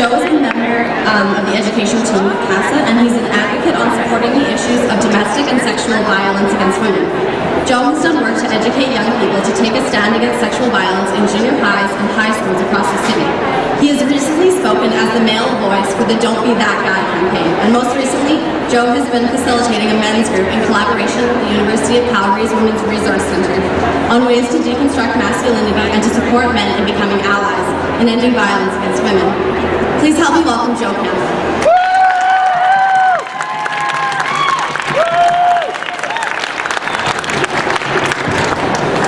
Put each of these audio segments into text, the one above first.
Joe is a member of the education team with CASA, and he's an advocate on supporting the issues of domestic and sexual violence against women. Joe has done work to educate young people to take a stand against sexual violence in junior highs and high schools across the city. He has recently spoken as the male voice for the Don't Be That Guy campaign, and most recently, Joe has been facilitating a men's group in collaboration with the University of Calgary's Women's Resource Centre on ways to deconstruct masculinity and to support men in becoming allies in ending violence against women. Please help me welcome Joe Campbell.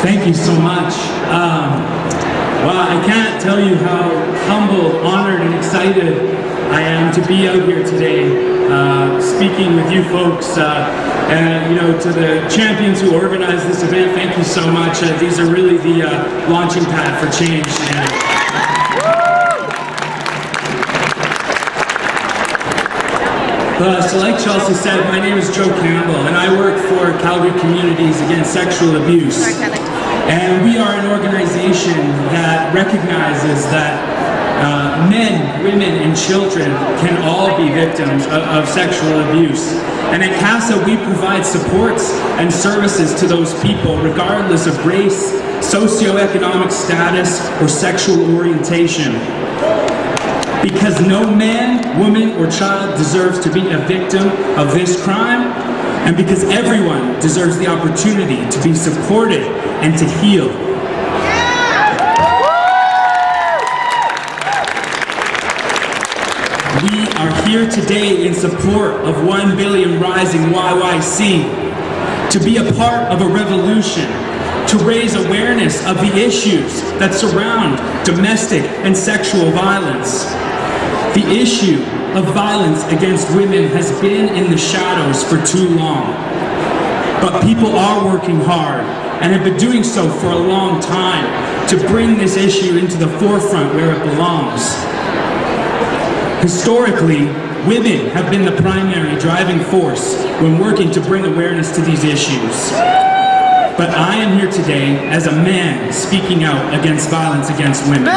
Thank you so much. Wow, I can't tell you how humbled, honored, and excited I am to be out here today, speaking with you folks. And you know, to the champions who organized this event, thank you so much. These are really the launching pad for change. So like Chelsea said, my name is Joe Campbell, and I work for Calgary Communities Against Sexual Abuse. And we are an organization that recognizes that men, women, and children can all be victims of sexual abuse. And at CASA, we provide supports and services to those people, regardless of race, socioeconomic status, or sexual orientation. Because no man, woman, or child deserves to be a victim of this crime, and because everyone deserves the opportunity to be supported and to heal. We are here today in support of 1 Billion Rising YYC, to be a part of a revolution, to raise awareness of the issues that surround domestic and sexual violence. The issue of violence against women has been in the shadows for too long. But people are working hard and have been doing so for a long time to bring this issue into the forefront where it belongs. Historically, women have been the primary driving force when working to bring awareness to these issues. But I am here today as a man speaking out against violence against women.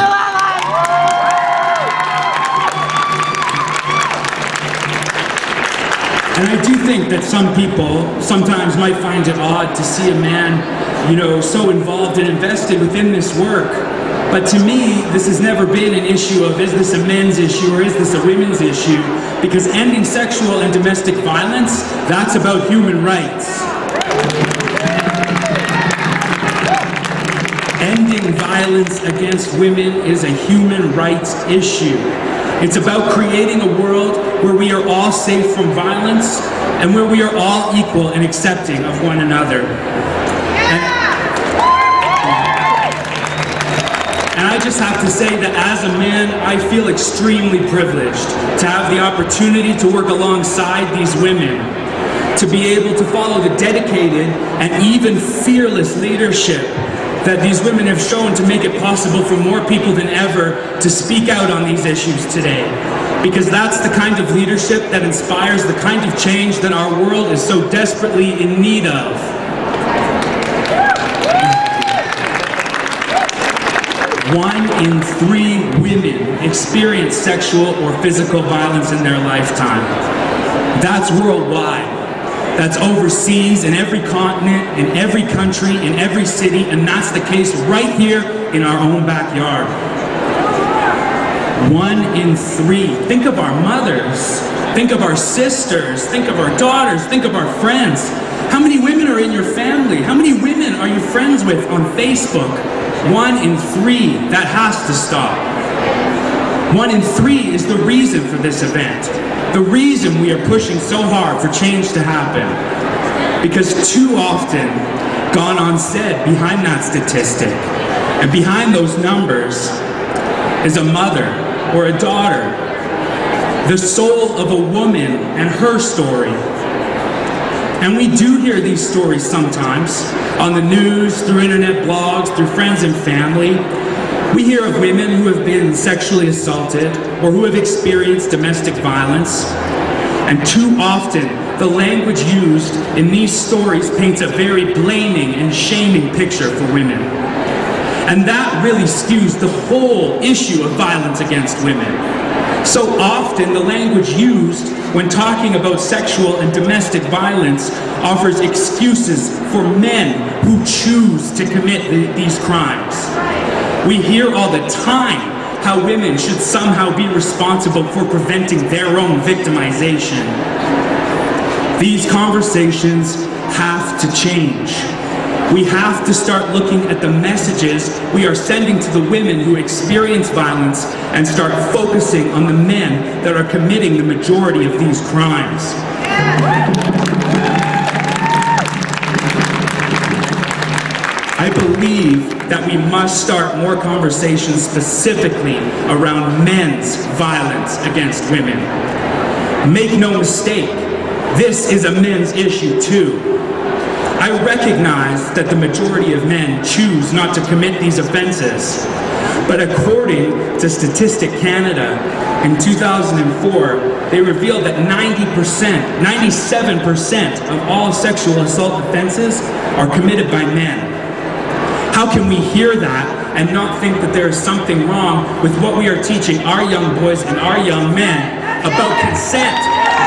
And I do think that some people sometimes might find it odd to see a man, you know, so involved and invested within this work. But to me, this has never been an issue of, is this a men's issue or is this a women's issue? Because ending sexual and domestic violence, that's about human rights. Ending violence against women is a human rights issue. It's about creating a world where we are all safe from violence and where we are all equal and accepting of one another. And I just have to say that as a man, I feel extremely privileged to have the opportunity to work alongside these women, to be able to follow the dedicated and even fearless leadership that these women have shown to make it possible for more people than ever to speak out on these issues today. Because that's the kind of leadership that inspires the kind of change that our world is so desperately in need of. One in 3 women experience sexual or physical violence in their lifetime. That's worldwide. That's overseas, in every continent, in every country, in every city, and that's the case right here in our own backyard. 1 in 3. Think of our mothers, think of our sisters, think of our daughters, think of our friends. How many women are in your family? How many women are you friends with on Facebook? 1 in 3. That has to stop. 1 in 3 is the reason for this event. The reason we are pushing so hard for change to happen. Because too often, gone unsaid behind that statistic, and behind those numbers, is a mother or a daughter, the soul of a woman and her story. And we do hear these stories sometimes, on the news, through internet blogs, through friends and family. We hear of women who have been sexually assaulted or who have experienced domestic violence. And too often, the language used in these stories paints a very blaming and shaming picture for women. And that really skews the whole issue of violence against women. So often, the language used when talking about sexual and domestic violence offers excuses for men who choose to commit these crimes. We hear all the time how women should somehow be responsible for preventing their own victimization. These conversations have to change. We have to start looking at the messages we are sending to the women who experience violence and start focusing on the men that are committing the majority of these crimes. I believe that we must start more conversations specifically around men's violence against women. Make no mistake, this is a men's issue too. I recognize that the majority of men choose not to commit these offenses, but according to Statistic Canada, in 2004, they revealed that 97% of all sexual assault offenses are committed by men. How can we hear that and not think that there is something wrong with what we are teaching our young boys and our young men about consent,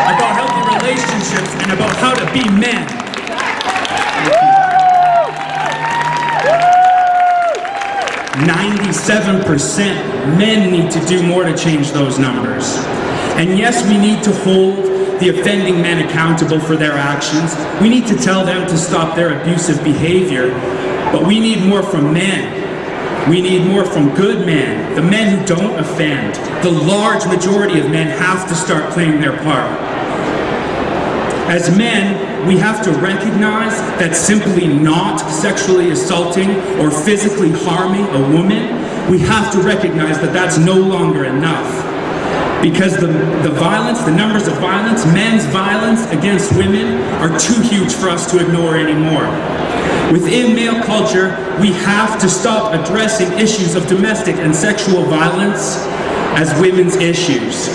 about healthy relationships, and about how to be men? 97% men need to do more to change those numbers. And yes, we need to hold the offending men accountable for their actions. We need to tell them to stop their abusive behavior. But we need more from men. We need more from good men, the men who don't offend. The large majority of men have to start playing their part. As men, we have to recognize that simply not sexually assaulting or physically harming a woman, we have to recognize that that's no longer enough. Because the violence, the numbers of violence, men's violence against women are too huge for us to ignore anymore. Within male culture, we have to stop addressing issues of domestic and sexual violence as women's issues.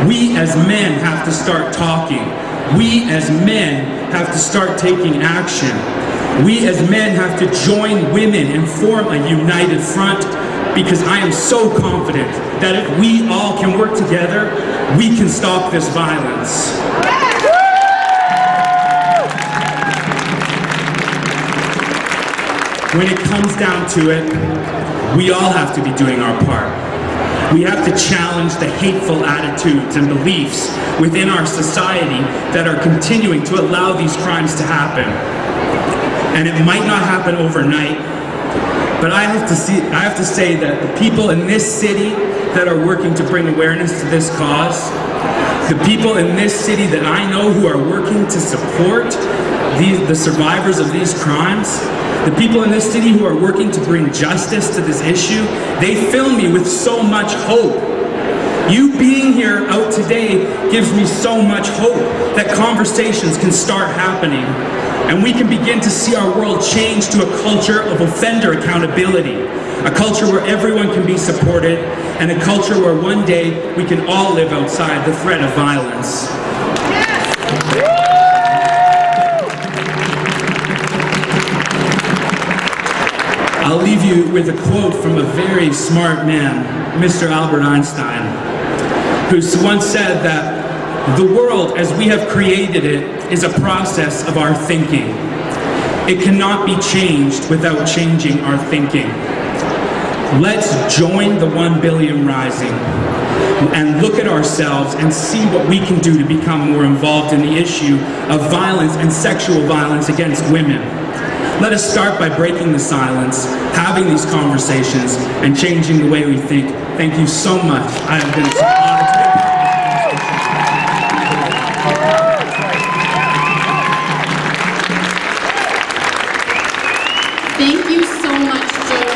We as men have to start talking. We as men have to start taking action. We as men have to join women and form a united front, because I am so confident that if we all can work together, we can stop this violence. When it comes down to it, we all have to be doing our part. We have to challenge the hateful attitudes and beliefs within our society that are continuing to allow these crimes to happen. And it might not happen overnight, but I have to say that the people in this city that are working to bring awareness to this cause, the people in this city that I know who are working to support the survivors of these crimes, the people in this city who are working to bring justice to this issue, they fill me with so much hope. You being here out today gives me so much hope that conversations can start happening and we can begin to see our world change to a culture of offender accountability, a culture where everyone can be supported, and a culture where one day we can all live outside the threat of violence. I'll leave you with a quote from a very smart man, Mr. Albert Einstein, who once said that the world as we have created it is a process of our thinking. It cannot be changed without changing our thinking. Let's join the 1 billion rising and look at ourselves and see what we can do to become more involved in the issue of violence and sexual violence against women. Let us start by breaking the silence, having these conversations, and changing the way we think. Thank you so much. I have been